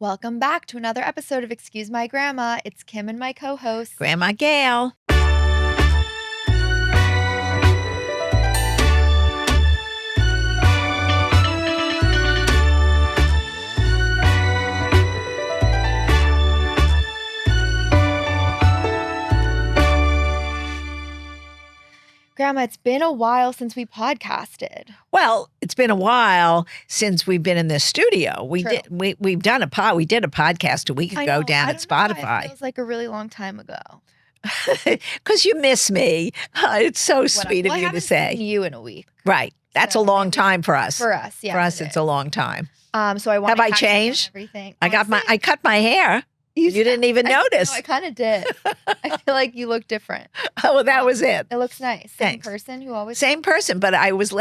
Welcome back to another episode of Excuse My Grandma. It's Kim and my co-host, Grandma Gail. Grandma, it's been a while since we podcasted. Well, it's been a while since we've been in this studio. We True. did a podcast a week ago down at It Spotify. feels like a really long time ago. Because you miss me. It's so sweet of I you to haven't say. seen you in a week. Right. That's a long time for us. For us, yeah. For us, it's a long time. So I want. Have I changed? Everything. I cut my hair. You didn't even notice. No, I kind of did. I feel like you look different. Oh, well, that was it. It looks nice. Same Thanks. person who always. Same person, but I was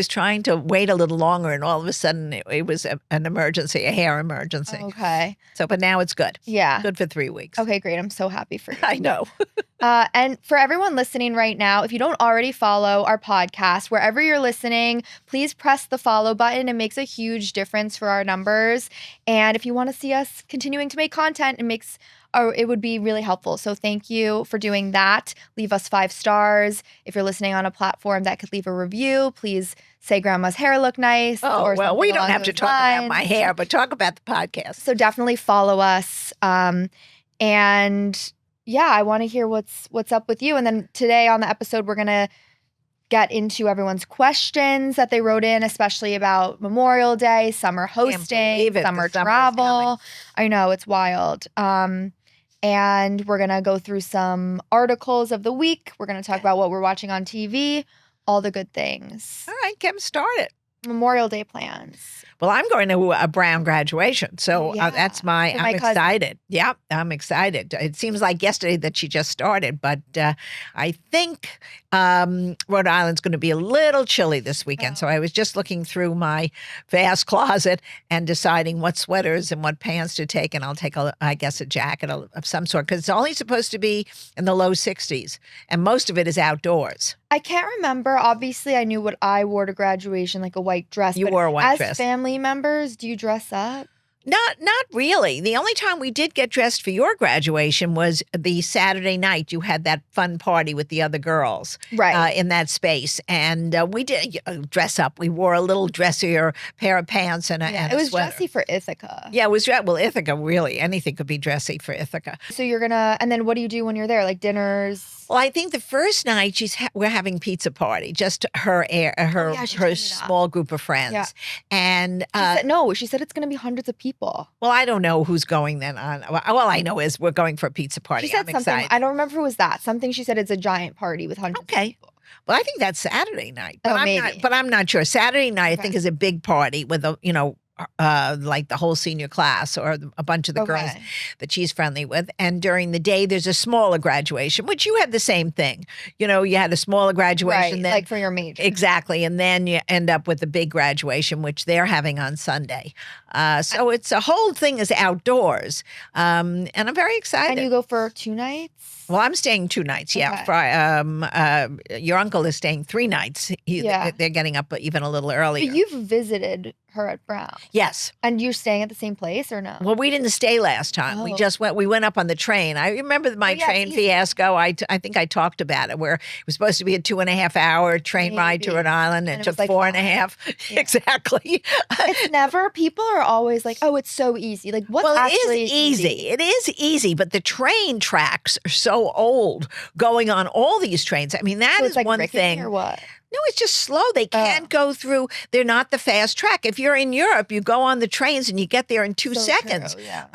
trying to wait a little longer, and all of a sudden it was an emergency, a hair emergency. Okay. So, but now it's good. Yeah. Good for 3 weeks. Okay, great. I'm so happy for you. I know. And for everyone listening right now, if you don't already follow our podcast, wherever you're listening, please press the follow button. It makes a huge difference for our numbers. And if you want to see us continuing to make content, it would be really helpful. So thank you for doing that. Leave us 5 stars. If you're listening on a platform that could leave a review, please say Grandma's hair look nice. Oh, well, we don't have to talk about my hair, but talk about the podcast. So definitely follow us. And yeah, I want to hear what's up with you. And then today on the episode, we're going to get into everyone's questions that they wrote in, especially about Memorial Day, summer hosting, summer travel. I know, it's wild. And we're going to go through some articles of the week. We're going to talk about what we're watching on TV, all the good things. All right, Kim, start it. Memorial Day plans. Well, I'm going to a Brown graduation, so that's I'm excited. Yeah, I'm excited. It seems like yesterday that she just started, but I think Rhode Island's going to be a little chilly this weekend. So I was just looking through my vast closet and deciding what sweaters and what pants to take, and I'll take, I guess, a jacket of some sort, because it's only supposed to be in the low 60s, and most of it is outdoors. I can't remember. Obviously, I knew what I wore to graduation, like a white dress. You wore a white dress. As family members, do you dress up? Not really. The only time we did get dressed for your graduation was the Saturday night. You had that fun party with the other girls, right, in that space, and we did dress up. We wore a little dressier pair of pants and a it was sweater. dressy for Ithaca. Yeah, it was. Well, Ithaca, really, anything could be dressy for Ithaca. So and then what do you do when you're there? Like dinners? Well, I think the first night we're having pizza party, just her small group of friends. Yeah. And she said it's going to be hundreds of people. Well, I don't know who's going then on. All I know is we're going for a pizza party. She said something. Excited. I don't remember who was that. Something she said it's a giant party with hundreds of people. Well, I think that's Saturday night. But maybe. I'm not sure. Saturday night, I think, is a big party with like the whole senior class or a bunch of the girls that she's friendly with. And during the day, there's a smaller graduation, which you had the same thing. You had a smaller graduation. Right, then, like for your major. Exactly. And then you end up with the big graduation, which they're having on Sunday. So it's a whole thing is outdoors. And I'm very excited. And you go for 2 nights? Well, I'm staying 2 nights, yeah. Your uncle is staying 3 nights. They're getting up even a little earlier. But you've visited her at Brown. Yes. And you're staying at the same place or no? Well, we didn't stay last time. We went up on the train. I remember my train fiasco. I think I talked about it, where it was supposed to be a 2.5-hour train ride to Rhode Island, and it took like 4.5. Yeah. Exactly. It's never, people are always like, oh, it's so easy. Like, what's actually easy? It is easy, but the train tracks are so old going on all these trains. I mean, that is like one thing. Or what? No, it's just slow. They can't go through. They're not the fast track. If you're in Europe, you go on the trains and you get there in 2 seconds. True, yeah.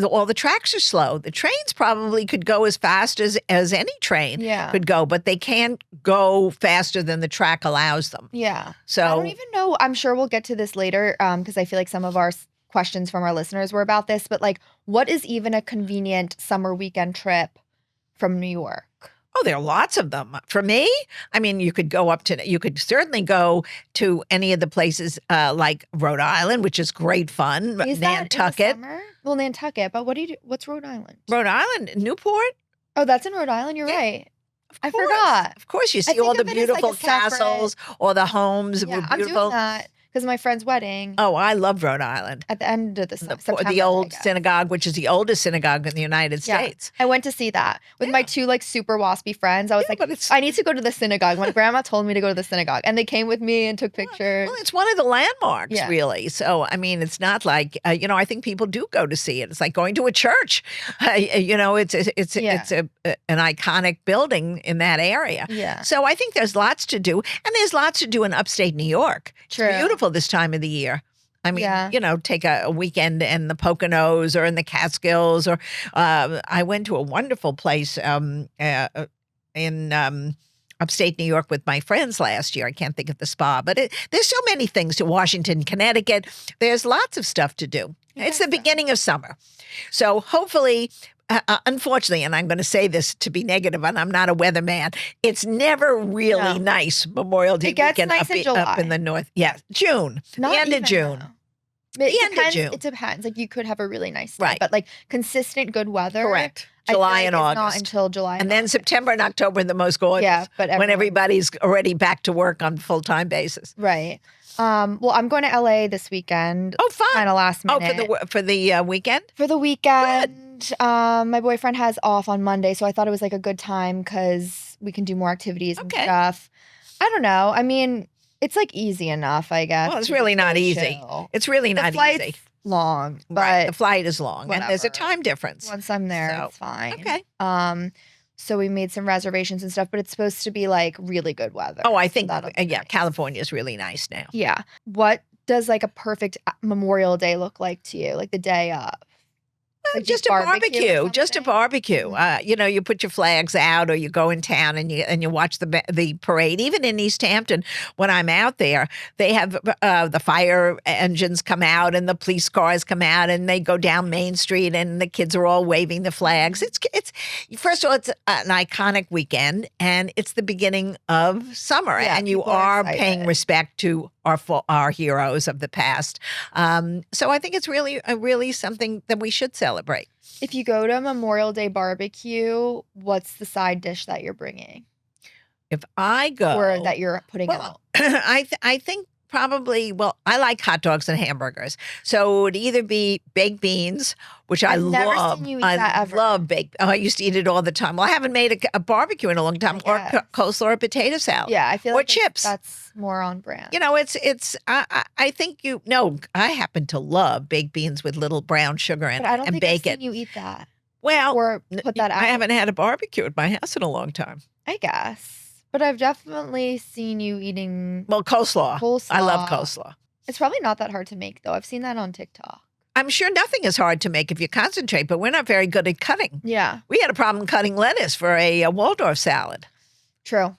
All the tracks are slow. The trains probably could go as fast as any train could go, but they can't go faster than the track allows them. Yeah. So I don't even know. I'm sure we'll get to this later because I feel like some of our questions from our listeners were about this. But like, what is even a convenient summer weekend trip from New York? Oh, there are lots of them. For me, I mean, you could certainly go to any of the places like Rhode Island, which is great fun. Is Nantucket. That in the summer? Well, Nantucket, but what do you do? What's Rhode Island? Rhode Island, Newport. Oh, that's in Rhode Island. You're right. I forgot. Of course, you see all the beautiful castles or the homes. Yeah, I'm doing that. because of my friend's wedding. Oh, I love Rhode Island. At the end of September, the old synagogue, which is the oldest synagogue in the United States. I went to see that with my two like super waspy friends. I was like, I need to go to the synagogue. My grandma told me to go to the synagogue, and they came with me and took pictures. Well, it's one of the landmarks, really. So, I mean, it's not like I think people do go to see it. It's like going to a church. It's an iconic building in that area. Yeah. So I think there's lots to do, and there's lots to do in upstate New York. True. It's beautiful this time of the year. I mean, take a weekend in the Poconos or in the Catskills, or I went to a wonderful place in upstate New York with my friends last year. I can't think of the spa, but there's so many things to Washington, Connecticut. There's lots of stuff to do. It's the beginning of summer. So hopefully, unfortunately, and I'm going to say this to be negative, and I'm not a weatherman, it's never really nice Memorial Day weekend nice up in the north. Yeah, June. The end of June. It depends. Like you could have a really nice day, but like consistent good weather. Correct. July and August. Not until July. And then September and October are the most gorgeous. Yeah, but when everybody's already back to work on a full-time basis. Right. Well, I'm going to LA this weekend. Oh, fun. Kind of last minute. Oh, for the weekend? For the weekend. Good. My boyfriend has off on Monday, so I thought it was like a good time because we can do more activities and stuff. I don't know. I mean, it's like easy enough, I guess. Well, it's really not easy. It's really not easy. Long, but right. The flight is long, whatever. And there's a time difference. Once I'm there, it's fine. Okay. So we made some reservations and stuff, but it's supposed to be like really good weather. Oh, I think nice. California is really nice now. Yeah. What does like a perfect Memorial Day look like to you? Like the day of? Like just a barbecue. You put your flags out, or you go in town and you watch the parade. Even in East Hampton, when I'm out there, they have the fire engines come out and the police cars come out, and they go down Main Street, and the kids are all waving the flags. It's first of all, it's an iconic weekend, and it's the beginning of summer, and you are paying respect to our heroes of the past. So I think it's really something that we should celebrate. If you go to a Memorial Day barbecue, what's the side dish that you're bringing? If I go, or that you're putting out, I think probably. Well, I like hot dogs and hamburgers, so it would either be baked beans, which I love. Never seen you eat that ever. Love baked. Oh, I used to eat it all the time. Well, I haven't made a barbecue in a long time, or coleslaw or potato salad. Yeah, I feel or like chips. That's more on brand. It's. I think I happen to love baked beans with little brown sugar and bacon. But I don't think I've seen you eat that. Well, or put that out. I haven't had a barbecue at my house in a long time. I guess. But I've definitely seen you eating coleslaw. I love coleslaw. It's probably not that hard to make, though. I've seen that on TikTok. I'm sure nothing is hard to make if you concentrate, but we're not very good at cutting. Yeah. We had a problem cutting lettuce for a Waldorf salad. True.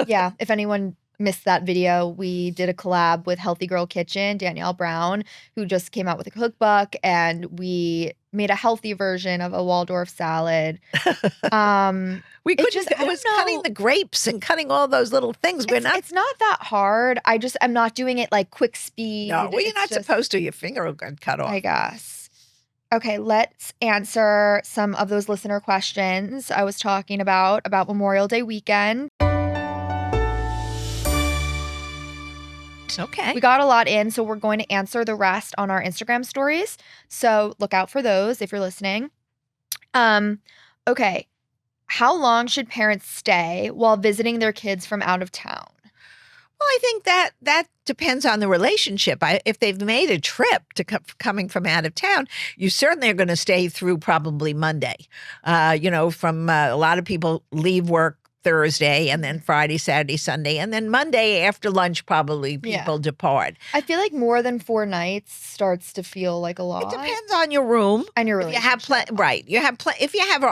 Yeah. If anyone missed that video, we did a collab with Healthy Girl Kitchen, Danielle Brown, who just came out with a cookbook, and we made a healthy version of a Waldorf salad. We couldn't. It was cutting the grapes and cutting all those little things. It's not that hard. I'm not doing it like quick speed. No, well, you're not supposed to. Your finger will get cut off. I guess. Okay, let's answer some of those listener questions I was talking about Memorial Day weekend. Okay. We got a lot in, so we're going to answer the rest on our Instagram stories. So look out for those if you're listening. Okay. How long should parents stay while visiting their kids from out of town? Well, I think that depends on the relationship. If they've made a trip to coming from out of town, you certainly are going to stay through probably Monday. From a lot of people leave work Thursday, and then Friday, Saturday, Sunday, and then Monday after lunch, probably people depart. I feel like more than 4 nights starts to feel like a lot. It depends on your room and your relationship. If you have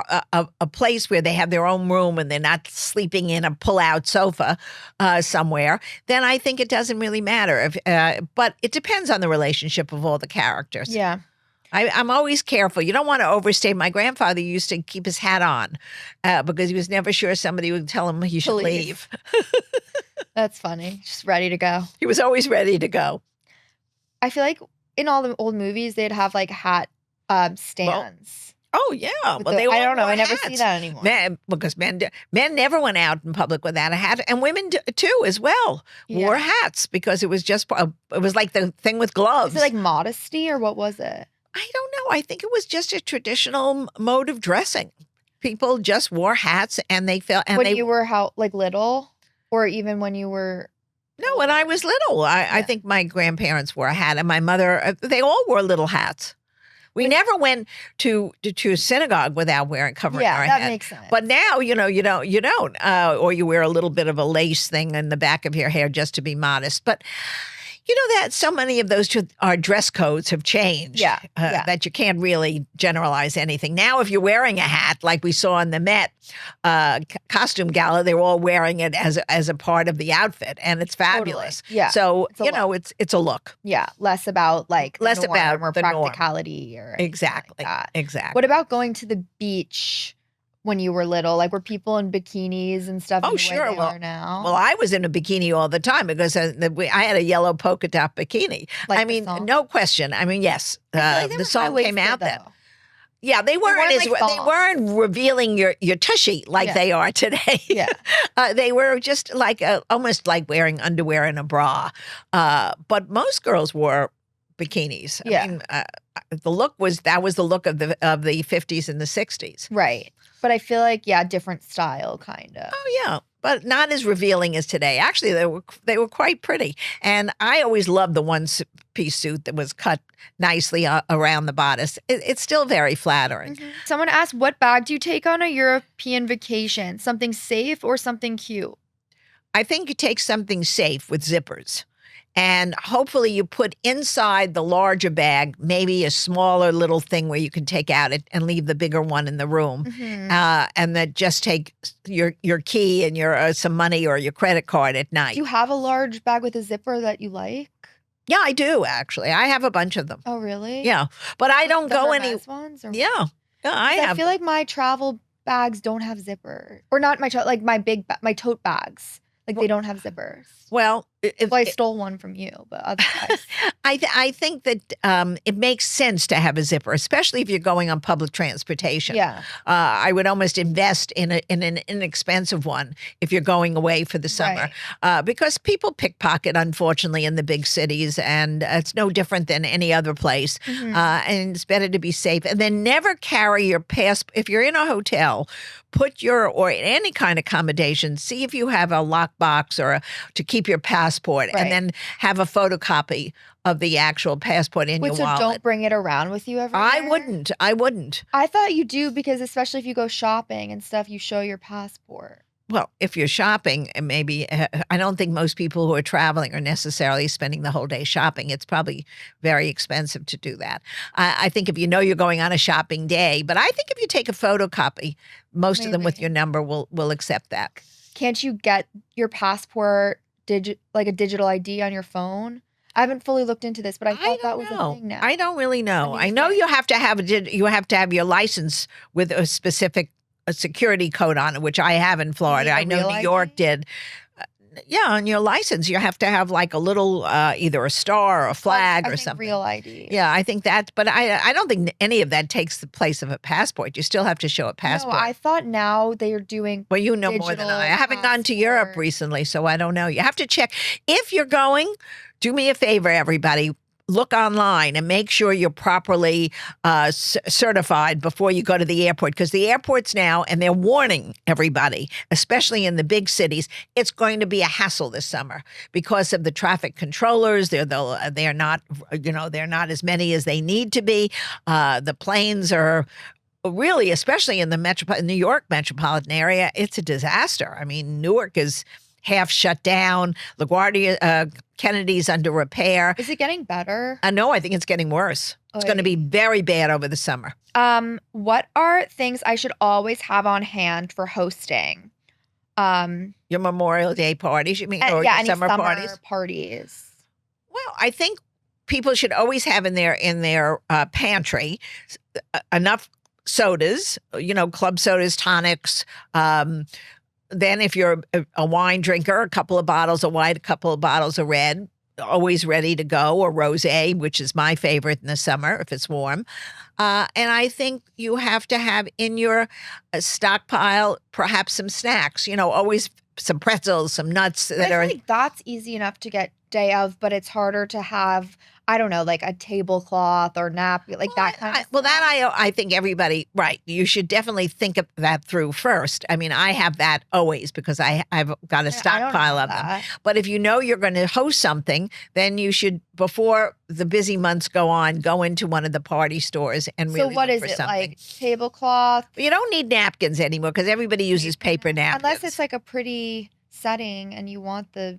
a place where they have their own room and they're not sleeping in a pull-out sofa somewhere, then I think it doesn't really matter. But it depends on the relationship of all the characters. Yeah. I'm always careful. You don't want to overstay. My grandfather used to keep his hat on because he was never sure somebody would tell him he should leave. That's funny. Just ready to go. He was always ready to go. I feel like in all the old movies, they'd have like hat stands. Oh yeah, well they all I don't know. wore I never hats. see that anymore. Because men never went out in public without a hat, and women too as well wore hats because it was just it was like the thing with gloves. Is it like modesty or what was it? I don't know. I think it was just a traditional mode of dressing. People just wore hats, and they felt. And when you were like little, or even when you were. No, when I was little, I think my grandparents wore a hat, and my mother. They all wore little hats. We never went to a synagogue without covering our head. Yeah, that makes sense. But now, you don't, or you wear a little bit of a lace thing in the back of your hair just to be modest. But that so many of those our dress codes have changed. That you can't really generalize anything. Now, if you're wearing a hat, like we saw in the Met costume gala, they were all wearing it as a part of the outfit, and it's fabulous. Totally. Yeah. So it's a look. Yeah, less about like less about or the practicality norm. or exactly like that. Exactly. What about going to the beach? When you were little, like were people in bikinis and stuff? Oh, sure. Are now. Well, I was in a bikini all the time because I had a yellow polka dot bikini. Like I mean, no question. I mean, yes, the song came out then. Yeah, they weren't revealing your tushy like they are today. Yeah, they were just like almost like wearing underwear and a bra. But most girls wore bikinis. I mean, the look was the look of the 50s and the 60s. Right. But I feel like, different style, kind of. Oh, yeah. But not as revealing as today. Actually, they were quite pretty. And I always loved the one-piece suit that was cut nicely around the bodice. It's still very flattering. Mm-hmm. Someone asked, what bag do you take on a European vacation? Something safe or something cute? I think you take something safe with zippers. And hopefully you put inside the larger bag maybe a smaller little thing where you can take out it and leave the bigger one in the room. Mm-hmm. And then just take your key and your some money or your credit card at night. Do you have a large bag with a zipper that you like? Yeah, I do, actually. I have a bunch of them. Oh, really? Yeah. But I don't go any ones? Or yeah. I feel like my travel bags don't have zippers. Or not my like my my tote bags. Like they don't have zippers. Well, I stole one from you, but otherwise. I think that it makes sense to have a zipper, especially if you're going on public transportation. Yeah. I would almost invest in an inexpensive one if you're going away for the summer. Right. Because people pickpocket, unfortunately, in the big cities, and it's no different than any other place. Mm-hmm. And it's better to be safe. And then never carry your passport. If you're in a hotel, or any kind of accommodation, see if you have a lockbox or to keep your passport, right. And then have a photocopy of the actual passport in your wallet. So don't bring it around with you everywhere? I wouldn't. I thought you do because especially if you go shopping and stuff, you show your passport. Well, if you're shopping, maybe I don't think most people who are traveling are necessarily spending the whole day shopping. It's probably very expensive to do that. I think if you're going on a shopping day, but I think if you take a photocopy, most of them with your number will accept that. Can't you get your passport like a digital ID on your phone? I haven't fully looked into this, but I thought that was a thing now. I don't really know. I know you have to have your license with a specific security code on it, which I have in Florida. I know New York did. Yeah, on your license, you have to have like a little, either a star or a flag or something. Real ID. Yeah, I think that, but I don't think any of that takes the place of a passport. You still have to show a passport. No, I thought now they are doing. Well, you know more than I. I haven't gone to Europe recently, so I don't know. You have to check. If you're going, do me a favor, everybody. Look online and make sure you're properly certified before you go to the airport, because the airports now, and they're warning everybody, especially in the big cities, it's going to be a hassle this summer because of the traffic controllers. They're not, they're not as many as they need to be. The planes are really, especially in the New York metropolitan area, it's a disaster. I mean, Newark is half shut down. LaGuardia, Kennedy's under repair. Is it getting better? No, I think it's getting worse. It's going to be very bad over the summer. What are things I should always have on hand for hosting? Your Memorial Day parties, you mean? Or your summer parties? Well, I think people should always have in their pantry enough sodas, club sodas, tonics, then if you're a wine drinker, a couple of bottles of white, a couple of bottles of red, always ready to go, or rosé, which is my favorite in the summer if it's warm. And I think you have to have in your stockpile perhaps some snacks, always some pretzels, some nuts I feel like that's easy enough to get day of, but it's harder to have, I don't know, like a tablecloth or napkin, like that kind of stuff. Well, that I think everybody, right. You should definitely think of that through first. I mean, I have that always because I've got a stockpile of them. But if you know you're going to host something, then you should, before the busy months go on, go into one of the party stores and really what look is for it, something. like tablecloth? You don't need napkins anymore because everybody uses paper napkins. Unless it's like a pretty setting and you want the...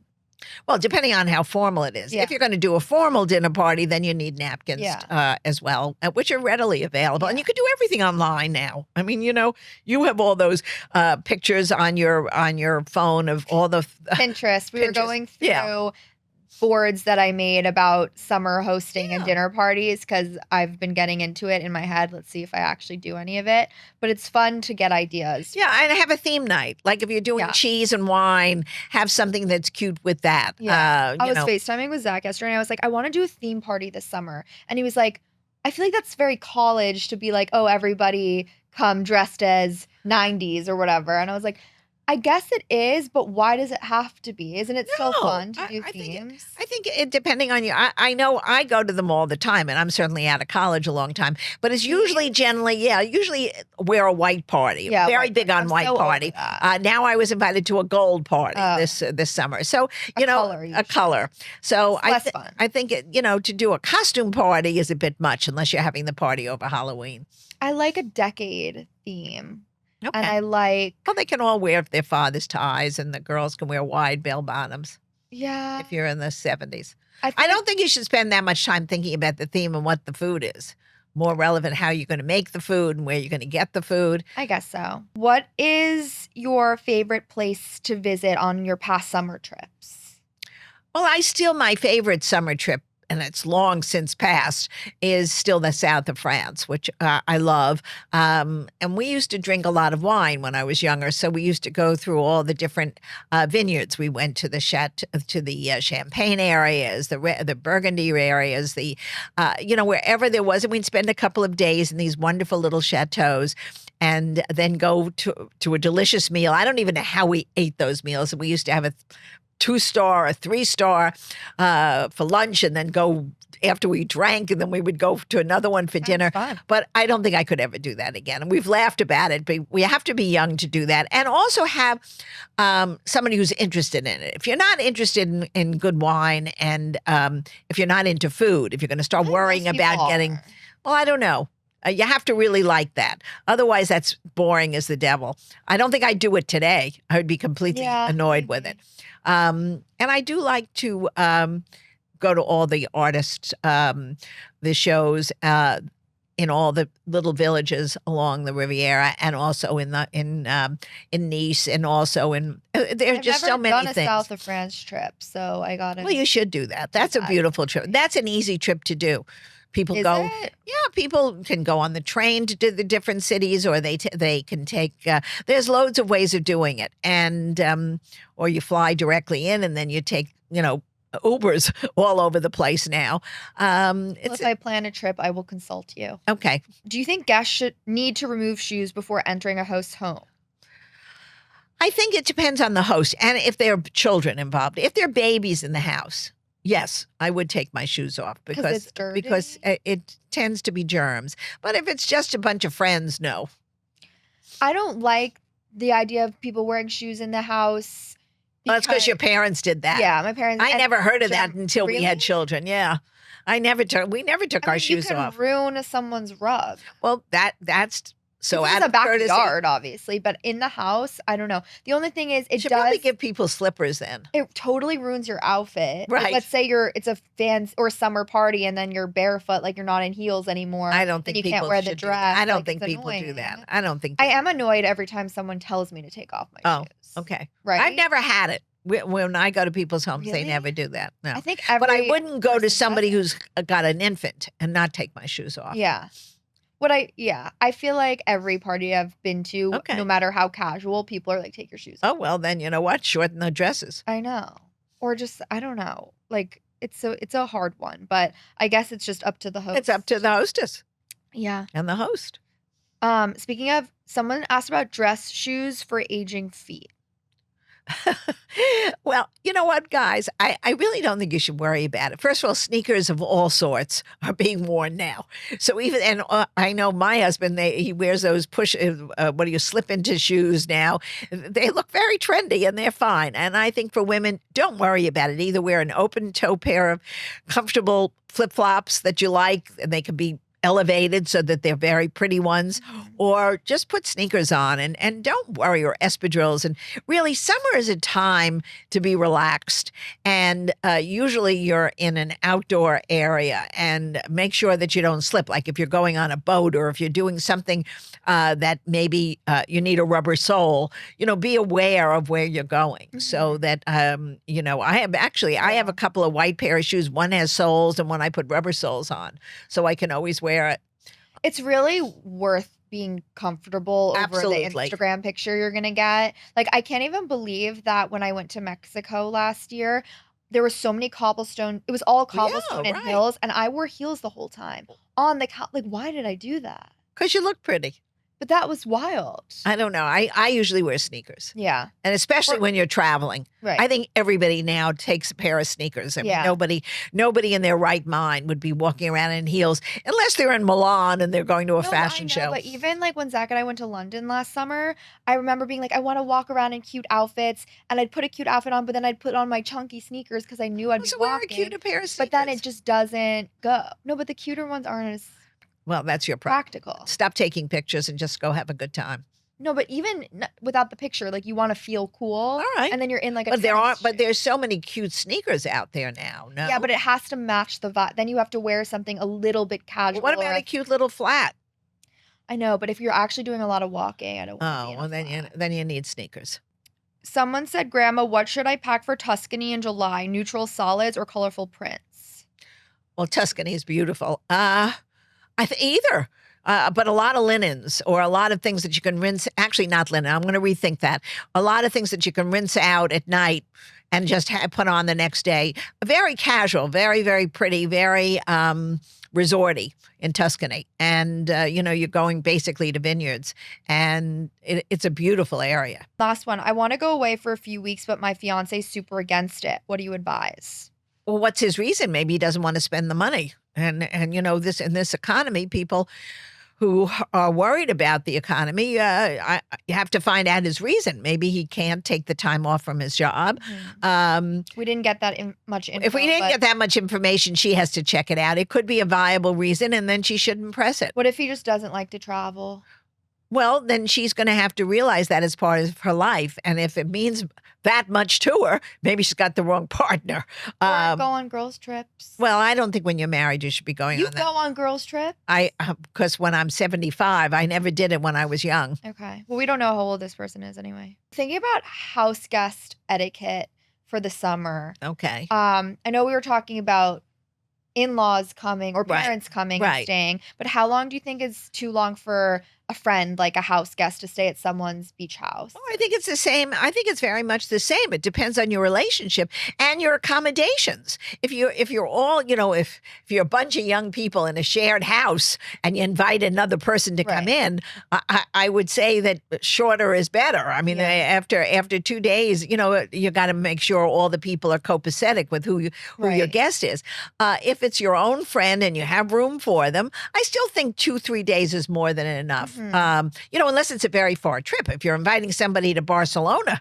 Well, depending on how formal it is. Yeah. If you're going to do a formal dinner party, then you need napkins as well, which are readily available. Yeah. And you can do everything online now. I mean, you have all those pictures on your phone of all the Pinterest. We were going through boards that I made about summer hosting and dinner parties because I've been getting into it in my head. Let's see if I actually do any of it. But it's fun to get ideas. Yeah, and have a theme night. Like if you're doing cheese and wine, have something that's cute with that. Yeah. I was FaceTiming with Zach yesterday and I was like, I want to do a theme party this summer. And he was like, I feel like that's very college to be like, oh, everybody come dressed as 90s or whatever. And I was like, I guess it is, but why does it have to be? Isn't it still fun to do themes? I think it depending on you. I know I go to them all the time, and I'm certainly out of college a long time. But it's usually usually we're a white party. Yeah, very big on white party. Now I was invited to a gold party this summer. So a color. So less fun. I think to do a costume party is a bit much unless you're having the party over Halloween. I like a decade theme. Okay. And I like... Well, they can all wear their father's ties, and the girls can wear wide bell bottoms. Yeah. If you're in the 70s. I don't think you should spend that much time thinking about the theme and what the food is. More relevant how you're going to make the food and where you're going to get the food. I guess so. What is your favorite place to visit on your past summer trips? Well, my favorite summer trip, and it's long since passed, is still the south of France, which I love. And we used to drink a lot of wine when I was younger, so we used to go through all the different vineyards. We went to the Champagne areas, the Burgundy areas, wherever there was, and we'd spend a couple of days in these wonderful little chateaus. And then go to a delicious meal. I don't even know how we ate those meals. We used to have a 2-star, a 3-star for lunch, and then go after we drank, and then we would go to another one for dinner. Fun. But I don't think I could ever do that again. And we've laughed about it, but we have to be young to do that, and also have somebody who's interested in it. If you're not interested in good wine, and if you're not into food, if you're going to start worrying about getting, well, I don't know. You have to really like that. Otherwise, that's boring as the devil. I don't think I'd do it today. I would be completely annoyed with it. And I do like to go to all the artists, the shows in all the little villages along the Riviera, and also in Nice, and also there's just so many things. I've never done a South of France trip, so I got it. Well, you should do that. That's a beautiful trip. That's an easy trip to do. People people can go on the train to do the different cities, or they can take, there's loads of ways of doing it. And, or you fly directly in, and then you take, Ubers all over the place now. If I plan a trip, I will consult you. Okay. Do you think guests should need to remove shoes before entering a host's home? I think it depends on the host, and if there are children involved. If there are babies in the house, yes, I would take my shoes off because it tends to be germs. But if it's just a bunch of friends, no. I don't like the idea of people wearing shoes in the house. Well, that's because your parents did that. Yeah, my parents. I never heard of that until we had children. Yeah, we never took our shoes off. You can ruin someone's rug. Well, that's. So it's a backyard, obviously, but in the house, I don't know. The only thing is, it should probably give people slippers then. It totally ruins your outfit. Right. Like, let's say it's a fans or summer party, and then you're barefoot, like you're not in heels anymore. I don't think you can't wear the dress. I don't think people do that. I don't think. I am annoyed every time someone tells me to take off my shoes. Okay. Right. I've never had it. When I go to people's homes, they never do that. No. I think but I wouldn't go to somebody who's got an infant and not take my shoes off. Yeah. I feel like every party I've been to, no matter how casual, people are like, take your shoes off. Oh, well, then you know what? Shorten the dresses. I know. Or just, I don't know. Like, it's a hard one, but I guess it's just up to the host. It's up to the hostess. Yeah. And the host. Speaking of, someone asked about dress shoes for aging feet. Well, you know what, guys? I really don't think you should worry about it. First of all, sneakers of all sorts are being worn now. So and I know my husband, he wears those what do you slip into shoes now? They look very trendy and they're fine. And I think for women, don't worry about it. Either wear an open toe pair of comfortable flip flops that you like, and they can be elevated so that they're very pretty ones, or just put sneakers on and don't worry, or espadrilles. And really, summer is a time to be relaxed. And usually you're in an outdoor area, and make sure that you don't slip. Like if you're going on a boat, or if you're doing something that maybe you need a rubber sole, be aware of where you're going. So that, I have a couple of white pair of shoes. One has soles and one I put rubber soles on. So I can always wear it. It's really worth being comfortable over Absolutely. the Instagram picture you're going to get. Like, I can't even believe that when I went to Mexico last year, there were so many cobblestone. It was all cobblestone and hills, and I wore heels the whole time on the like, why did I do that? Because you look pretty. But that was wild. I don't know. I usually wear sneakers. Yeah. And especially when you're traveling. Right. I think everybody now takes a pair of sneakers. I mean, nobody in their right mind would be walking around in heels unless they're in Milan and they're going to a fashion show. But even like when Zach and I went to London last summer, I remember being like, I want to walk around in cute outfits, and I'd put a cute outfit on, but then I'd put on my chunky sneakers because I knew I'd be walking. Wear a cuter pair of sneakers. But then it just doesn't go. No, but the cuter ones aren't as well, that's your practical. Stop taking pictures and just go have a good time. No, but even without the picture, like you want to feel cool. All right. And then you're in like a but there's so many cute sneakers out there now. No. Yeah, but it has to match the vibe. Then you have to wear something a little bit casual. Well, what about a cute little flat? I know, but if you're actually doing a lot of walking, I don't want to be in a flat. Then you need sneakers. Someone said, Grandma, what should I pack for Tuscany in July? Neutral solids or colorful prints? Well, Tuscany is beautiful. Either. But a lot of linens, or a lot of things that you can rinse. Actually, not linen. I'm going to rethink that. A lot of things that you can rinse out at night and just put on the next day. Very casual, very, very pretty, very resorty in Tuscany. And, you're going basically to vineyards. And it's a beautiful area. Last one. I want to go away for a few weeks, but my fiance's super against it. What do you advise? Well, what's his reason? Maybe he doesn't want to spend the money. And this in this economy, people who are worried about the economy, you have to find out his reason. Maybe he can't take the time off from his job. We didn't get that much info. If we didn't get that much information, she has to check it out. It could be a viable reason, and then she shouldn't press it. What if he just doesn't like to travel? Well, then she's going to have to realize that as part of her life. And if it means that much to her, maybe she's got the wrong partner. Or go on girls' trips. Well, I don't think when you're married you should be going on that. You go on girls' trips? Because when I'm 75, I never did it when I was young. Okay. Well, we don't know how old this person is anyway. Thinking about house guest etiquette for the summer. Okay. I know we were talking about in-laws coming or parents coming and staying, but how long do you think is too long for a friend, like a house guest, to stay at someone's beach house? Oh, I think it's the same. I think it's very much the same. It depends on your relationship and your accommodations. If you're all, if you're a bunch of young people in a shared house and you invite another person to come in, I would say that shorter is better. I mean, after 2 days, you got to make sure all the people are copacetic with who your guest is. If it's your own friend and you have room for them, I still think 2-3 days is more than enough. Unless it's a very far trip. If you're inviting somebody to Barcelona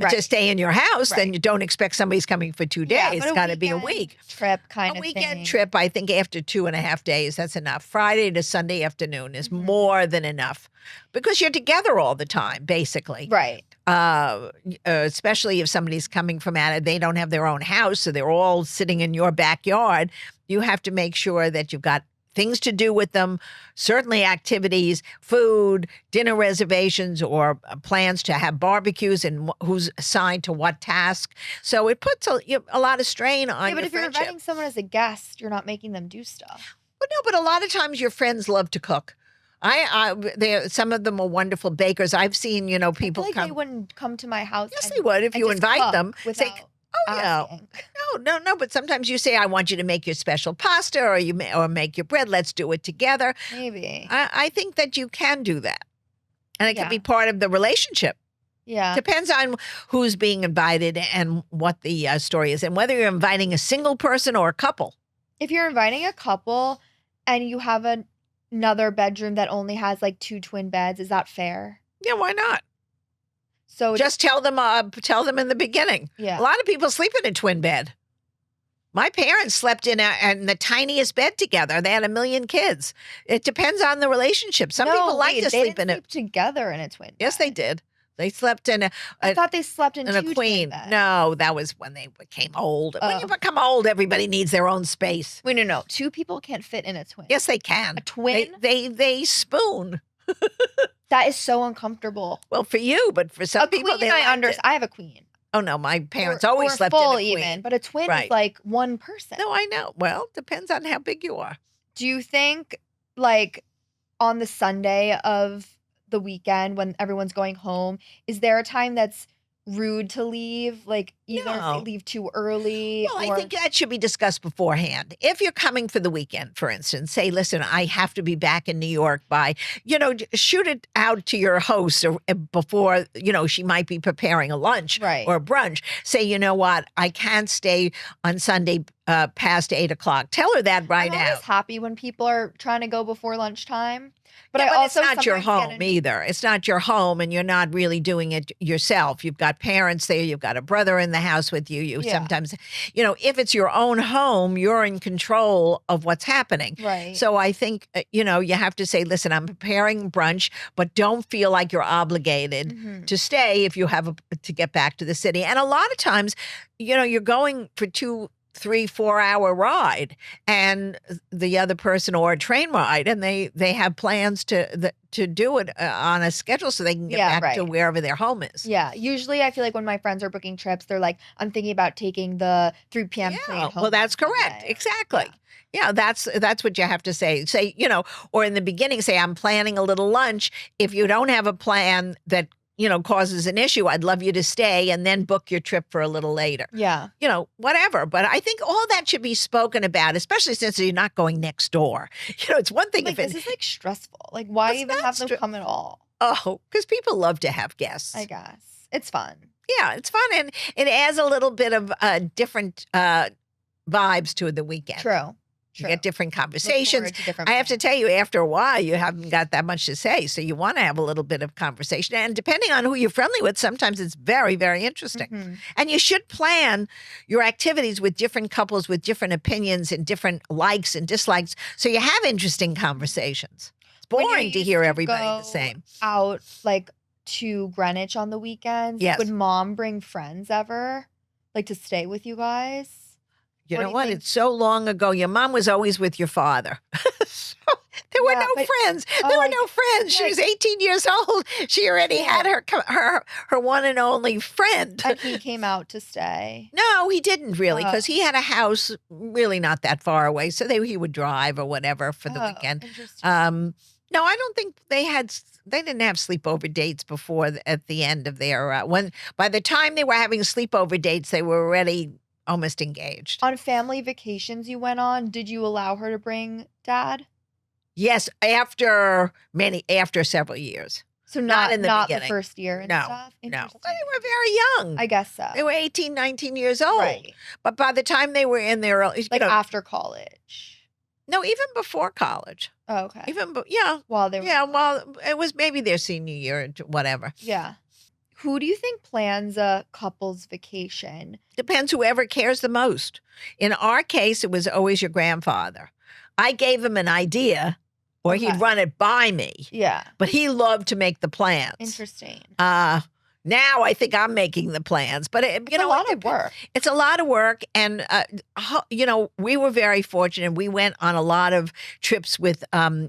to stay in your house, then you don't expect somebody's coming for 2 days. It's got to be a week. Trip kind of thing. A weekend weekend trip, I think after 2.5 days, that's enough. Friday to Sunday afternoon is more than enough because you're together all the time, basically. Right. Especially if somebody's coming from out, they don't have their own house, so they're all sitting in your backyard. You have to make sure that you've got things to do with them, certainly activities, food, dinner reservations, or plans to have barbecues and who's assigned to what task. So it puts a lot of strain on your but if friendship. you're inviting someone as a guest, you're not making them do stuff. Well, no, but a lot of times your friends love to cook. Some of them are wonderful bakers. I've seen, people I feel like come. they wouldn't come to my house. Yes, they would if you invite them. Oh, yeah. No. But sometimes you say, I want you to make your special pasta or make your bread. Let's do it together. Maybe. I think that you can do that. And it can Yeah. be part of the relationship. Yeah. Depends on who's being invited and what the story is and whether you're inviting a single person or a couple. If you're inviting a couple and you have another bedroom that only has like 2 twin beds, is that fair? Yeah, why not? So just tell them in the beginning. Yeah. A lot of people sleep in a twin bed. My parents slept in the tiniest bed together. They had 1 million kids. It depends on the relationship. Some people like to sleep in it together in a twin bed. Yes, they did. They slept in I thought they slept in a two queen. twin beds. No, that was when they became old. When you become old, everybody needs their own space. Wait, no. 2 people can't fit in a twin. Yes, they can. A twin? They spoon. That is so uncomfortable. Well, for you, but for some people, queen, I understand. I have a queen. Oh no, my parents always or slept full in a queen. even, but a twin is like one person. No, I know. Well, depends on how big you are. Do you think, like, on the Sunday of the weekend when everyone's going home, is there a time that's rude to leave? Like, either if they leave too early? Well, I think that should be discussed beforehand. If you're coming for the weekend, for instance, say, listen, I have to be back in New York by, shoot it out to your host before, she might be preparing a lunch or a brunch. Say, you know what, I can't stay on Sunday past 8 o'clock. Tell her that right now. I'm always happy when people are trying to go before lunchtime. But it's not your home either. It's not your home, and you're not really doing it yourself. You've got parents there. You've got a brother in the house with you. Sometimes, if it's your own home, you're in control of what's happening. Right. So I think, you have to say, listen, I'm preparing brunch, but don't feel like you're obligated to stay if you have to get back to the city. And a lot of times, you're going for 2, 3, 4 hour ride and the other person, or a train ride, and they have plans to do it on a schedule so they can get back to wherever their home is. Yeah. Usually I feel like when my friends are booking trips, they're like, I'm thinking about taking the 3 p.m. train home. Well, that's correct. Exactly. Yeah, that's what you have to say. Say, or in the beginning, say, I'm planning a little lunch. If you don't have a plan that causes an issue, I'd love you to stay and then book your trip for a little later. Yeah. Whatever. But I think all that should be spoken about, especially since you're not going next door. It's one thing this is like stressful. Like, why even have them come at all? Oh, because people love to have guests. I guess. It's fun. Yeah, it's fun. And it adds a little bit of different vibes to the weekend. True. You get different conversations. I have to tell you, after a while, you haven't got that much to say. So you want to have a little bit of conversation. And depending on who you're friendly with, sometimes it's very, very interesting. And you should plan your activities with different couples with different opinions and different likes and dislikes. So you have interesting conversations. It's boring to hear everybody the same. Out like to Greenwich on the weekends. Yes. Would mom bring friends ever? Like to stay with you guys? You know what? It's so long ago. Your mom was always with your father. So there were no friends. There were no friends. She was 18 years old. She already had her one and only friend. And he came out to stay. No, he didn't really, because he had a house really not that far away. So he would drive or whatever for the weekend. No, I don't think they didn't have sleepover dates before at the end of their by the time they were having sleepover dates, they were already almost engaged. On family vacations you went on, did you allow her to bring dad? Yes, after several years. So not in the beginning. The first year and stuff? No. Well, they were very young. I guess so. They were 18, 19 years old. Right. But by the time they were in their early, after college. No, even before college. Oh, okay. While they were while it was maybe their senior year or whatever. Yeah. Who do you think plans a couple's vacation? Depends whoever cares the most. In our case, it was always your grandfather. I gave him an idea, or he'd run it by me. Yeah. But he loved to make the plans. Interesting. Now I think I'm making the plans, but it's a lot of work. It's a lot of work, and we were very fortunate. We went on a lot of trips with a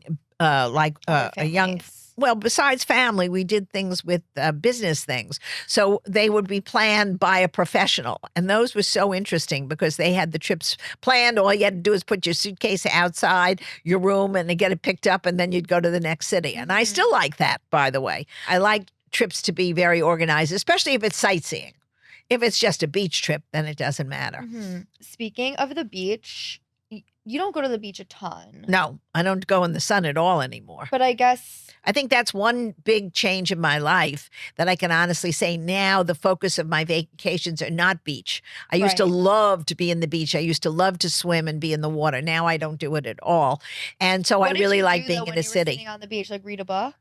young. Well, besides family, we did things with business things. So they would be planned by a professional. And those were so interesting because they had the trips planned. All you had to do is put your suitcase outside your room and get it picked up, and then you'd go to the next city. And I still like that, by the way. I like trips to be very organized, especially if it's sightseeing. If it's just a beach trip, then it doesn't matter. Speaking of the beach, you don't go to the beach a ton. No, I don't go in the sun at all anymore. But I guess I think that's one big change in my life that I can honestly say now the focus of my vacations are not beach. I used to love to be in the beach. I used to love to swim and be in the water. Now I don't do it at all. And so I really like being in a city. Sitting on the beach, like read a book?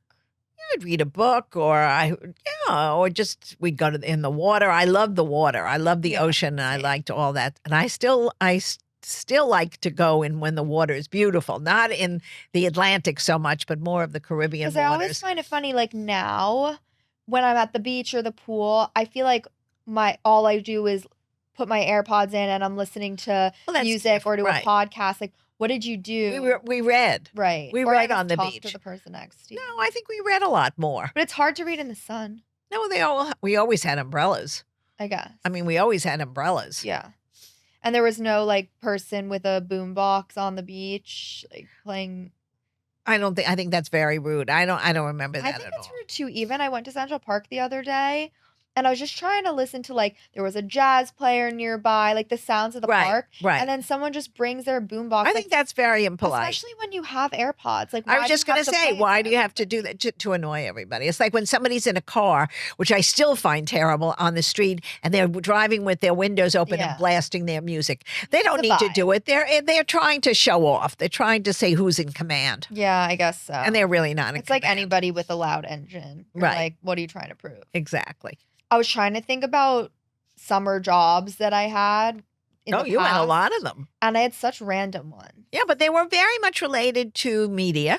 I'd read a book or just we'd go in the water. I love the water. I love the ocean. And I liked all that. And I still like to go in when the water is beautiful, not in the Atlantic so much, but more of the Caribbean waters. Because I always find it funny, like now when I'm at the beach or the pool, I feel like all I do is put my AirPods in and I'm listening to music or to a podcast. Like, what did you do? We read. Right. We read on the beach. To the person next to you. No, I think we read a lot more. But it's hard to read in the sun. No, we always had umbrellas. I guess. I mean, we always had umbrellas. Yeah. And there was no like person with a boombox on the beach like playing. I think that's very rude. I don't remember that at all. I think that's rude too. Even I went to Central Park the other day and I was just trying to listen to like there was a jazz player nearby, like the sounds of the park. Right. And then someone just brings their boombox. I think that's very impolite. Especially when you have AirPods. Like I was just going to say, why do you have to do that to annoy everybody? It's like when somebody's in a car, which I still find terrible, on the street, and they're driving with their windows open and blasting their music. They don't need to do it. They're trying to show off. They're trying to say who's in command. Yeah, I guess so. And they're really not in command. It's like anybody with a loud engine. You're like, what are you trying to prove? Exactly. I was trying to think about summer jobs that I had. You had a lot of them. And I had such random ones. Yeah, but they were very much related to media.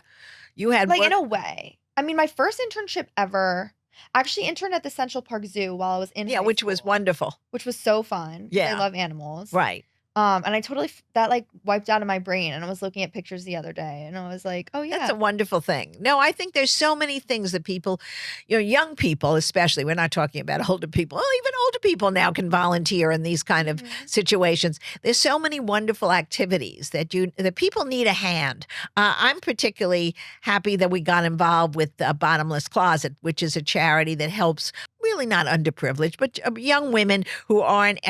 You had in a way. I mean, my first internship ever, I actually interned at the Central Park Zoo while I was in high school, which was wonderful. Which was so fun. Yeah. I love animals. Right. And I totally, that like wiped out of my brain. And I was looking at pictures the other day and I was like, oh yeah. That's a wonderful thing. No, I think there's so many things that people, young people especially, we're not talking about older people. Well, even older people now can volunteer in these kind of situations. There's so many wonderful activities that people need a hand. I'm particularly happy that we got involved with Bottomless Closet, which is a charity that helps really not underprivileged, but young women who aren't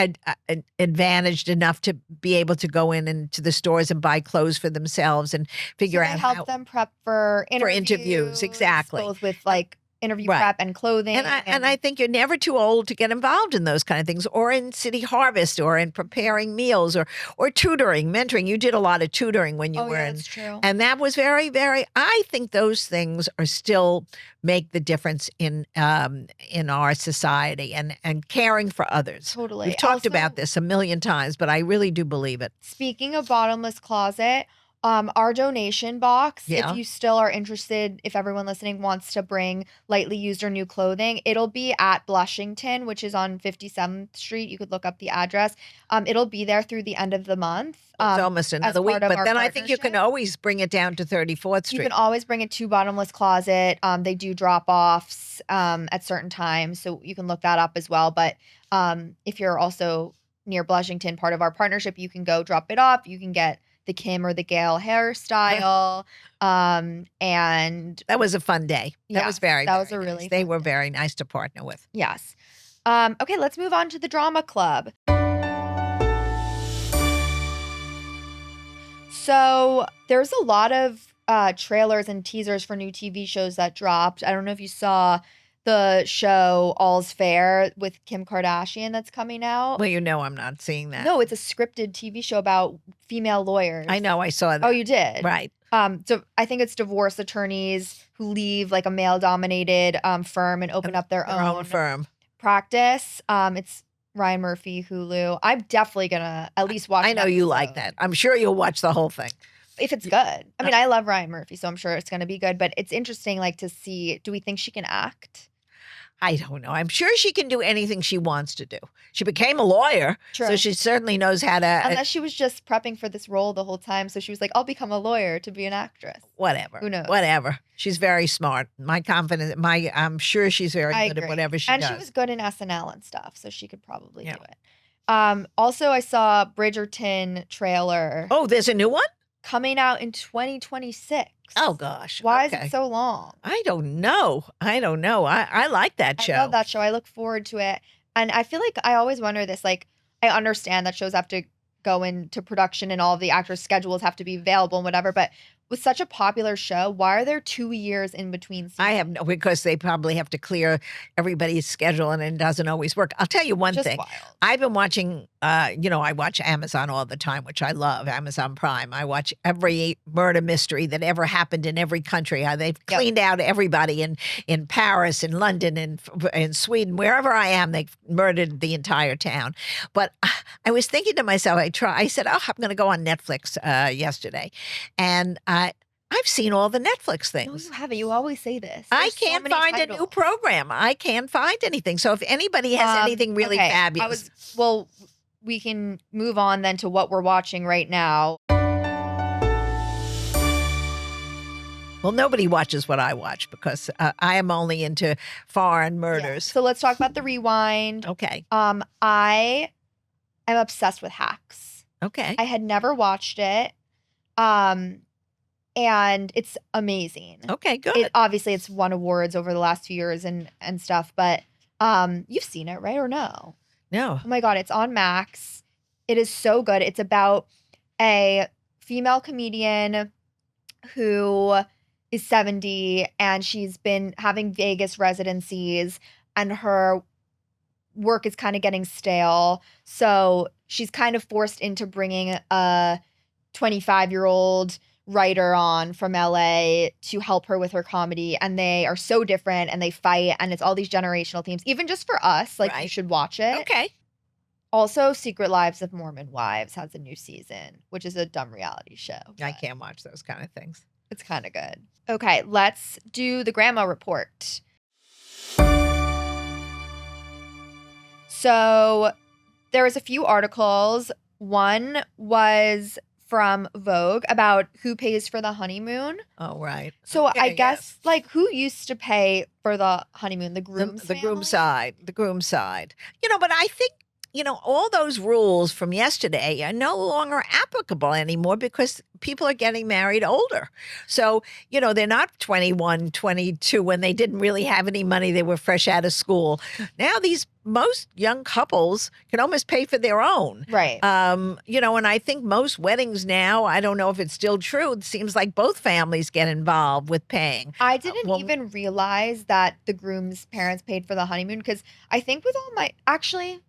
advantaged enough to be able to go into the stores and buy clothes for themselves and figure out how help them prep for interviews. Exactly. Both with like interview prep and clothing. And I think you're never too old to get involved in those kind of things, or in City Harvest, or in preparing meals, or tutoring, mentoring. You did a lot of tutoring when you were in. That's true. And that was very, very, I think those things are still make the difference in our society and caring for others. Totally. We've talked about this a million times, but I really do believe it. Speaking of Bottomless Closet, our donation box, if you still are interested, if everyone listening wants to bring lightly used or new clothing, it'll be at Blushington, which is on 57th Street. You could look up the address. It'll be there through the end of the month. It's almost another week, but then I think you can always bring it down to 34th Street. You can always bring it to Bottomless Closet. They do drop-offs at certain times, so you can look that up as well. But if you're also near Blushington, part of our partnership, you can go drop it off. You can get the Kim or the Gail hairstyle. And that was a fun day. That was very a really nice. They were very nice to partner with. Yes. Okay, let's move on to the drama club. So there's a lot of trailers and teasers for new TV shows that dropped. I don't know if you saw the show All's Fair with Kim Kardashian that's coming out. Well, I'm not seeing that. No, it's a scripted TV show about female lawyers. I know, I saw that. Oh, you did? Right. So I think it's divorce attorneys who leave like a male-dominated firm and open up their own firm practice. It's Ryan Murphy, Hulu. I'm definitely gonna at least watch. I know you like that. I'm sure you'll watch the whole thing. If it's good. I mean, I love Ryan Murphy, so I'm sure it's going to be good. But it's interesting, like, to see, do we think she can act? I don't know. I'm sure she can do anything she wants to do. She became a lawyer, so she certainly knows how to. Unless she was just prepping for this role the whole time. So she was like, I'll become a lawyer to be an actress. Whatever. Who knows? Whatever. She's very smart. I'm sure she's very good at whatever she does. And she was good in SNL and stuff, so she could probably do it. Also, I saw Bridgerton trailer. Oh, there's a new one? Coming out in 2026. Oh, gosh. Why is it so long? I don't know. I like that show. I love that show. I look forward to it. And I feel like I always wonder this, like, I understand that shows have to go into production and all of the actors' schedules have to be available and whatever, but with such a popular show, why are there 2 years in between seasons? I have no, because they probably have to clear everybody's schedule and it doesn't always work. I'll tell you one Just thing. wild. I've been watching, I watch Amazon all the time, which I love, Amazon Prime. I watch every murder mystery that ever happened in every country. They've cleaned out everybody in Paris, in London, in Sweden, wherever I am, they've murdered the entire town. But I was thinking to myself, I said, oh, I'm going to go on Netflix yesterday. And I've seen all the Netflix No, things. you haven't. You always say this. I There's so can't many find a new titles. program. I can't find anything. So if anybody has anything really okay. fabulous. Well, we can move on then to what we're watching right now. Well, nobody watches what I watch because I am only into foreign murders. So let's talk about the rewind. Okay. I am obsessed with Hacks. Okay. I had never watched it. And it's amazing. Okay, good. Obviously it's won awards over the last few years and stuff, but you've seen it, right? Or no? No. Oh my God, it's on Max. It is so good. It's about a female comedian who is 70 and she's been having Vegas residencies and her work is kind of getting stale. So she's kind of forced into bringing a 25-year-old writer on from LA to help her with her comedy, and they are so different and they fight, and it's all these generational themes. Even just for us, like, you should watch it. Okay. Also, Secret Lives of Mormon Wives has a new season, which is a dumb reality show. I can't watch those kind of things. It's kind of good. Okay, let's do the Grandma Report. So there was a few articles. One was from Vogue about who pays for the honeymoon. Oh, right. So okay, I guess, like, who used to pay for the honeymoon? The groom's the groom side. The groom side. But I think, all those rules from yesterday are no longer applicable anymore because people are getting married older. So, they're not 21, 22 when they didn't really have any money. They were fresh out of school. Now most young couples can almost pay for their own. Right. And I think most weddings now, I don't know if it's still true. It seems like both families get involved with paying. I didn't even realize that the groom's parents paid for the honeymoon because I think with all my, actually,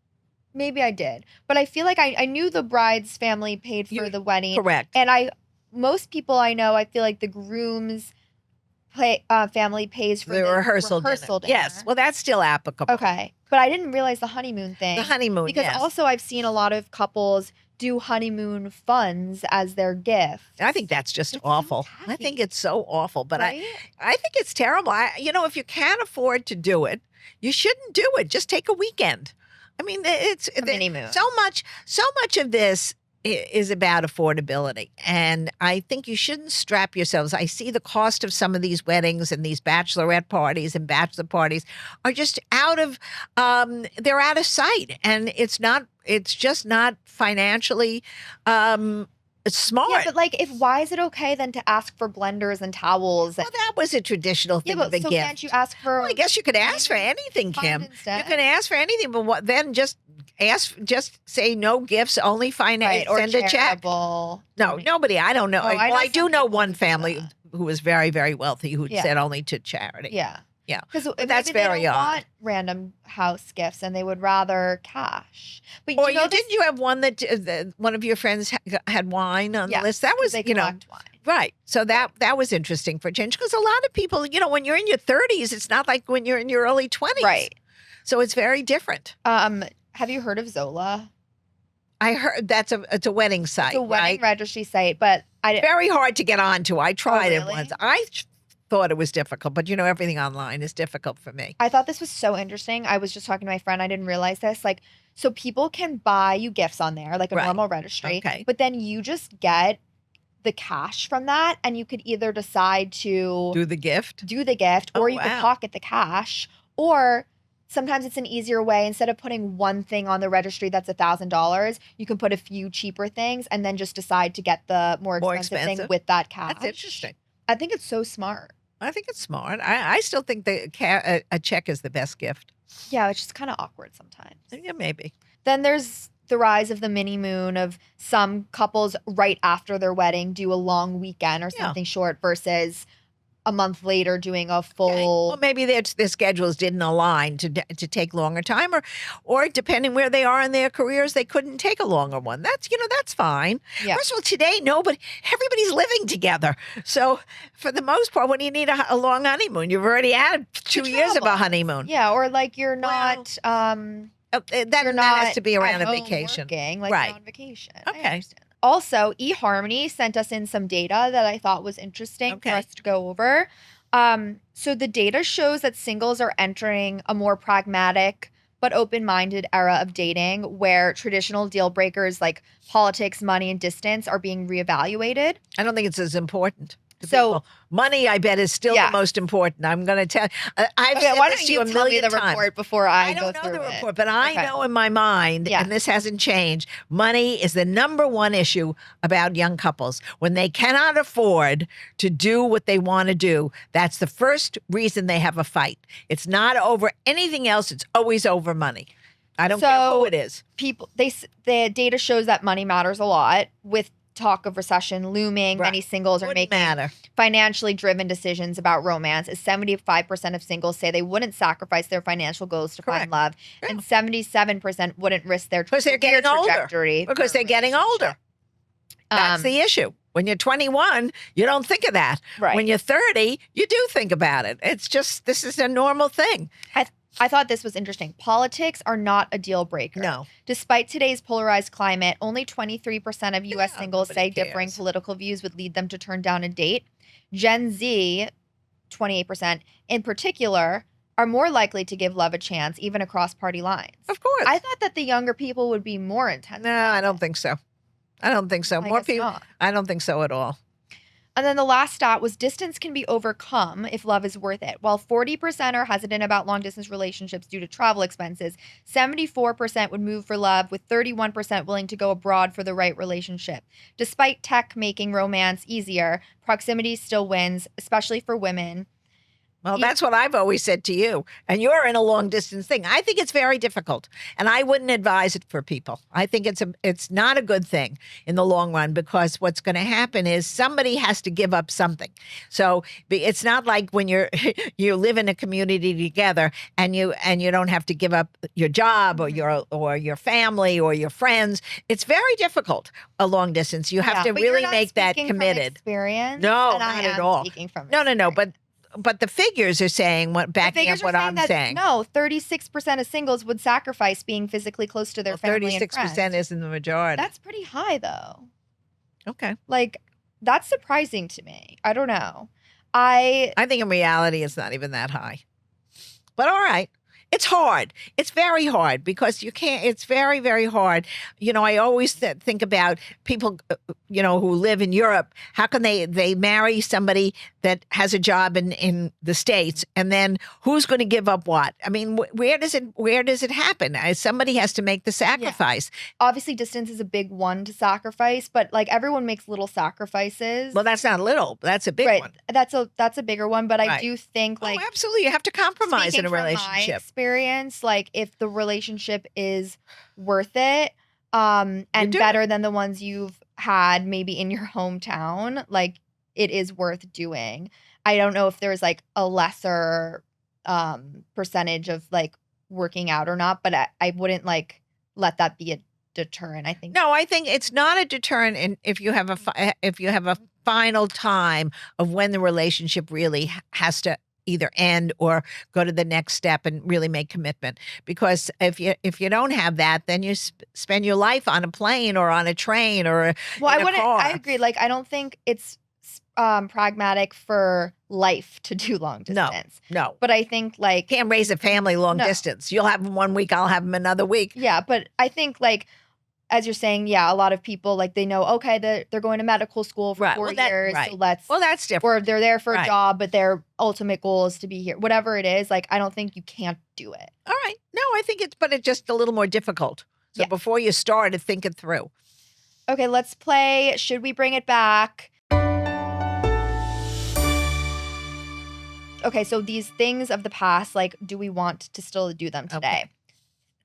maybe I did, but I feel like I knew the bride's family paid for the wedding. Correct. And most people I know, I feel like the groom's family pays for the rehearsal dinner. Yes. Well, that's still applicable. Okay. But I didn't realize the honeymoon thing. The honeymoon, because also I've seen a lot of couples do honeymoon funds as their gift. I think that's just awful. I think it's so awful, but right? I think it's terrible. If you can't afford to do it, you shouldn't do it. Just take a weekend. I mean, it's honeymoon. So much of this is about affordability. And I think you shouldn't strap yourselves. I see the cost of some of these weddings and these bachelorette parties and bachelor parties are just they're out of sight. And it's just not financially it's smart. Yeah, but why is it okay then to ask for blenders and towels? Well, that was a traditional thing of a gift. Can't you ask for? Well, I guess you could ask for anything, Kim. Instead. You can ask for anything, but then just say no gifts, only finance, or send a check. No, nobody. I don't know. I do know one family that. who was very, very wealthy who said only to charity. Yeah. Yeah, because that's very odd. Want random house gifts, and they would rather cash. But didn't you have one that one of your friends had wine on the list? That was wine. Right. So that was interesting for a change because a lot of people, when you're in your 30s, it's not like when you're in your early 20s. Right. So it's very different. Have you heard of Zola? I heard it's a wedding site. It's a wedding registry site, but very hard to get onto. I tried it once. I thought it was difficult, but everything online is difficult for me. I thought this was so interesting. I was just talking to my friend. I didn't realize this. So people can buy you gifts on there, like a normal registry. Okay. But then you just get the cash from that, and you could either decide to do the gift, or you could pocket the cash, or sometimes it's an easier way. Instead of putting one thing on the registry that's $1,000, you can put a few cheaper things and then just decide to get the more expensive thing with that cash. That's interesting. I think it's so smart. I think it's smart. I still think a check is the best gift. Yeah, it's just kind of awkward sometimes. Yeah, maybe. Then there's the rise of the mini moon of some couples right after their wedding do a long weekend or something short versus a month later doing a full. Well, maybe their schedules didn't align to take longer time, or depending where they are in their careers, they couldn't take a longer one. That's fine. Yeah. First of all, today everybody's living together, so for the most part, when do you need a long honeymoon? You've already had 2 years of a honeymoon. Yeah, or like you're not. That has to be around a vacation, working, like right? You're on vacation. Okay. Also, eHarmony sent us in some data that I thought was interesting for us to go over. So the data shows that singles are entering a more pragmatic but open-minded era of dating where traditional deal breakers like politics, money, and distance are being reevaluated. I don't think it's as important. So people. Money, I bet, is still the most important. I'm going to tell. I've said why this don't to you a tell million me the times. report before I don't go know through the it. report, but I know in my mind, and this hasn't changed. Money is the number one issue about young couples. When they cannot afford to do what they want to do, that's the first reason they have a fight. It's not over anything else. It's always over money. I don't care who it is. The data shows that money matters a lot. With talk of recession looming, many singles are making financially driven decisions about romance. 75% of singles say they wouldn't sacrifice their financial goals to find love, and 77% wouldn't risk their trajectory because they're getting older. That's the issue. When you're 21, you don't think of that. Right. When you're 30, you do think about it. It's just, this is a normal thing. I thought this was interesting. Politics are not a deal breaker. No. Despite today's polarized climate, only 23% of U.S. singles say differing political views would lead them to turn down a date. Gen Z, 28%, in particular, are more likely to give love a chance, even across party lines. Of course. I thought that the younger people would be more intense. No, I don't think so. I don't think so. More people. Not. I don't think so at all. And then the last stat was distance can be overcome if love is worth it. While 40% are hesitant about long-distance relationships due to travel expenses, 74% would move for love, with 31% willing to go abroad for the right relationship. Despite tech making romance easier, proximity still wins, especially for women. Well, that's what I've always said to you. And you're in a long distance thing. I think it's very difficult, and I wouldn't advise it for people. I think it's not a good thing in the long run, because what's going to happen is somebody has to give up something. So it's not like when you live in a community together and you don't have to give up your job or your family or your friends. It's very difficult, a long distance. You have to really make that committed. Experience, no, not at all. No. But the figures are saying backing up what I'm saying. No, 36% of singles would sacrifice being physically close to their family and friends. 36% isn't the majority. That's pretty high, though. Okay. Like, that's surprising to me. I don't know. I think in reality it's not even that high. But all right. It's hard. It's very hard because you can't, it's very, very hard. I always think about people, who live in Europe. How can they marry somebody that has a job in the States, and then who's going to give up what? I mean, where does it happen? Somebody has to make the sacrifice. Yeah. Obviously, distance is a big one to sacrifice, but like everyone makes little sacrifices. Well, that's not little. That's a big one. That's a bigger one, but I do think absolutely, you have to compromise in a relationship. Experience, like if the relationship is worth it and better than the ones you've had maybe in your hometown, like it is worth doing. I don't know if there's like a lesser percentage of like working out or not, but I wouldn't like let that be a deterrent. I think it's not a deterrent if you have a final time of when the relationship really has to either end or go to the next step and really make commitment. Because if you don't have that, then you spend your life on a plane or on a train or in a car. I agree. Like, I don't think it's pragmatic for life to do long distance. No. But I think like can't raise a family long distance. You'll have them 1 week, I'll have them another week. Yeah, but I think like, as you're saying, a lot of people, like, they know, okay, they're going to medical school for 4 years, so that's different. Or they're there for a job, but their ultimate goal is to be here. Whatever it is, like, I don't think you can't do it. All right. No, I think it's just a little more difficult. So before you start, think it through. Okay, let's play Should We Bring It Back? Okay, so these things of the past, like, do we want to still do them today?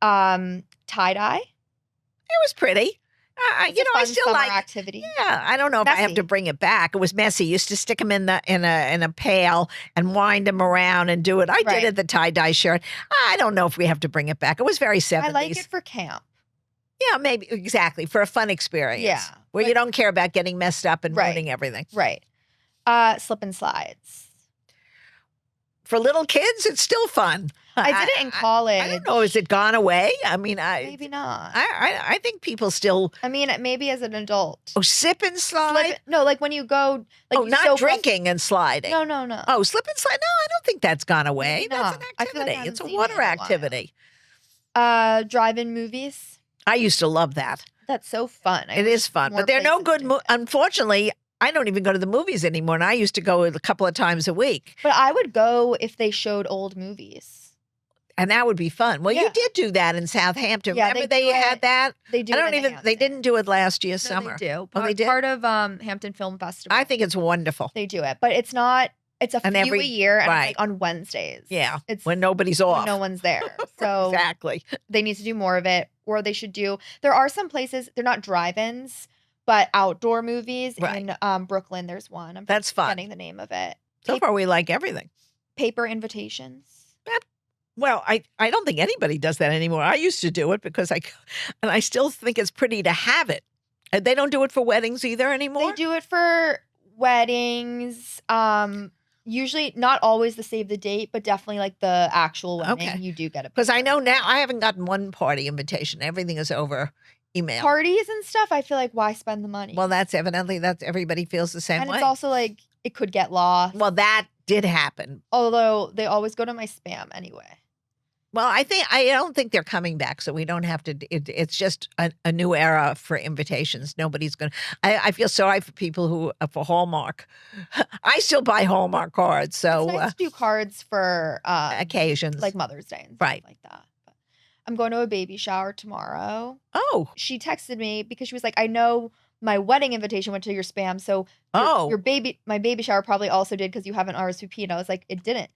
Tie-dye. It was pretty. I still like activity. Yeah, I don't know if I have to bring it back. It was messy. Used to stick them in a pail and wind them around and do it. I did it, the tie-dye shirt. I don't know if we have to bring it back. It was very 70s. I like it for camp. Yeah, maybe exactly for a fun experience. Yeah, where you don't care about getting messed up and ruining everything. Right. Slip and slides. For little kids, it's still fun. I did it in college. I don't know. Has it gone away? I mean, maybe not. I think people still. I mean, maybe as an adult. Oh, slip and slide? No, like when you go. Like not drinking and sliding. No. Oh, slip and slide? No, I don't think that's gone away. Maybe that's an activity. It's a water activity. Drive-in movies. I used to love that. That's so fun. It is fun, but they're no good. Unfortunately, I don't even go to the movies anymore, and I used to go a couple of times a week. But I would go if they showed old movies. And that would be fun. Well, you did do that in Southampton. Yeah, remember they had that? They do. They didn't do it last year summer. They do. They did? Part of Hampton Film Festival. I think it's wonderful. They do it, but it's not. It's a few a year, and it's like on Wednesdays. Yeah, it's when nobody's off. When no one's there. So exactly. They need to do more of it, or they should do. There are some places, they're not drive-ins, but outdoor movies in Brooklyn. There's one. That's fun. Forgetting the name of it. So far, we like everything. Paper invitations. Well, I don't think anybody does that anymore. I used to do it because I still think it's pretty to have it. And they don't do it for weddings either anymore? They do it for weddings. Usually not always the save the date, but definitely like the actual wedding. You do get it. Because I know now I haven't gotten one party invitation. Everything is over email. Parties and stuff, I feel like why spend the money? Well, that's everybody feels the same way. And it's also like it could get lost. Well, that did happen. Although they always go to my spam anyway. Well, I don't think they're coming back, so we don't have to. It's just a new era for invitations. Nobody's going to. I feel sorry for people who for Hallmark. I still buy Hallmark cards, so it's nice to do cards for occasions like Mother's Day and stuff like that. But I'm going to a baby shower tomorrow. Oh, she texted me because she was like, "I know my wedding invitation went to your spam, so my baby shower probably also did because you haven't RSVP'd." And I was like, "It didn't."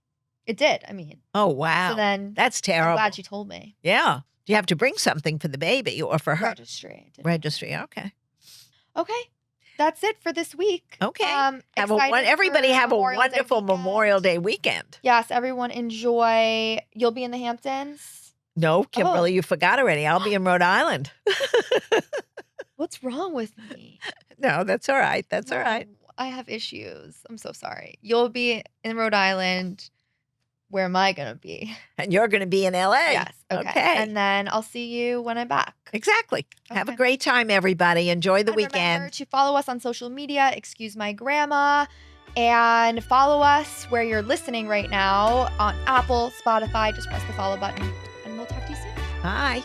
It did. I mean. Oh, wow. So then that's terrible. I'm glad she told me. Yeah. Do you have to bring something for the baby or for her? Registry. Registry. Okay. Okay. That's it for this week. Okay. Everybody have a wonderful Memorial Day weekend. Yes. Everyone enjoy. You'll be in the Hamptons? No, Kimberly, you forgot already. I'll be in Rhode Island. What's wrong with me? No, that's all right. That's all right. I have issues. I'm so sorry. You'll be in Rhode Island. Where am I going to be? And you're going to be in LA. Yes. Okay. And then I'll see you when I'm back. Exactly. Okay. Have a great time, everybody. Enjoy the weekend. Remember to follow us on social media, Excuse My Grandma, and follow us where you're listening right now on Apple, Spotify. Just press the follow button, and we'll talk to you soon. Bye.